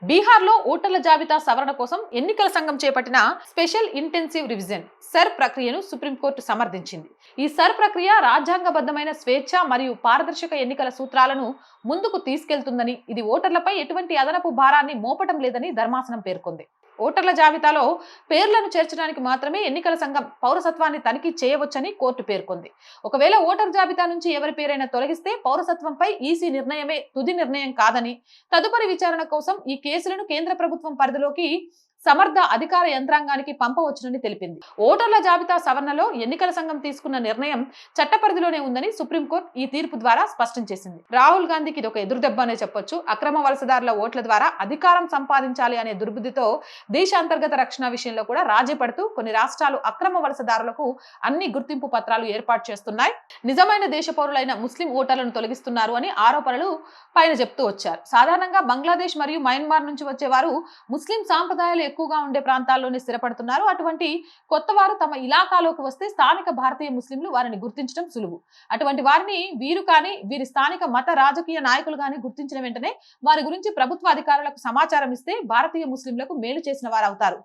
బీహార్లో ఓటర్ల జాబితా సవరణ కోసం ఎన్నికల సంఘం చేపట్టిన స్పెషల్ ఇంటెన్సివ్ రివిజన్ సర్ ప్రక్రియను సుప్రీంకోర్టు సమర్థించింది. ఈ సర్ ప్రక్రియ రాజ్యాంగబద్ధమైన స్వేచ్ఛ మరియు పారదర్శక ఎన్నికల సూత్రాలను ముందుకు తీసుకెళ్తుందని, ఇది ఓటర్లపై ఎటువంటి అదనపు భారాన్ని మోపటం లేదని ధర్మాసనం పేర్కొంది. ఓటర్ల జాబితాలో పేర్లను చేర్చడానికి మాత్రమే ఎన్నికల సంఘం పౌరసత్వాన్ని తనిఖీ చేయవచ్చని కోర్టు పేర్కొంది. ఒకవేళ ఓటర్ జాబితా నుంచి ఎవరి పేరైనా తొలగిస్తే పౌరసత్వంపై ఈసీ నిర్ణయమే తుది నిర్ణయం కాదని, తదుపరి విచారణ కోసం ఈ కేసులను కేంద్ర ప్రభుత్వం పరిధిలోకి సమర్థ అధికార యంత్రాంగానికి పంపవచ్చునని తెలిపింది. ఓటర్ల జాబితా సవరణలో ఎన్నికల సంఘం తీసుకున్న నిర్ణయం చట్ట పరిధిలోనే ఉందని సుప్రీంకోర్టు ఈ తీర్పు ద్వారా స్పష్టం చేసింది. రాహుల్ గాంధీకి ఇది ఒక ఎదురుదెబ్బ అనే చెప్పొచ్చు. అక్రమ వలసదారుల ఓట్ల ద్వారా అధికారం సంపాదించాలి అనే దుర్బుద్ధితో దేశ అంతర్గత రక్షణ విషయంలో కూడా రాజీ పడుతూ కొన్ని రాష్ట్రాలు అక్రమ వలసదారులకు అన్ని గుర్తింపు పత్రాలు ఏర్పాటు చేస్తున్నాయి, నిజమైన దేశ పౌరులైన ముస్లిం ఓటర్లను తొలగిస్తున్నారు అని ఆరోపణలు పైన చెప్తూ వచ్చారు. సాధారణంగా బంగ్లాదేశ్ మరియు మయన్మార్ నుంచి వచ్చేవారు ముస్లిం సాంప్రదాయాలు ఎక్కువగా ఉండే ప్రాంతాల్లోనే స్థిరపడుతున్నారు. అటువంటి కొత్త వారు తమ ఇలాకాలోకి వస్తే స్థానిక భారతీయ ముస్లింలు వారిని గుర్తించడం సులువు. అటువంటి వారిని వీరు కానీ వీరి స్థానిక మత రాజకీయ నాయకులు కానీ గుర్తించిన వెంటనే వారి గురించి ప్రభుత్వ అధికారులకు సమాచారం ఇస్తే భారతీయ ముస్లింలకు మేలు చేసిన వారు అవుతారు.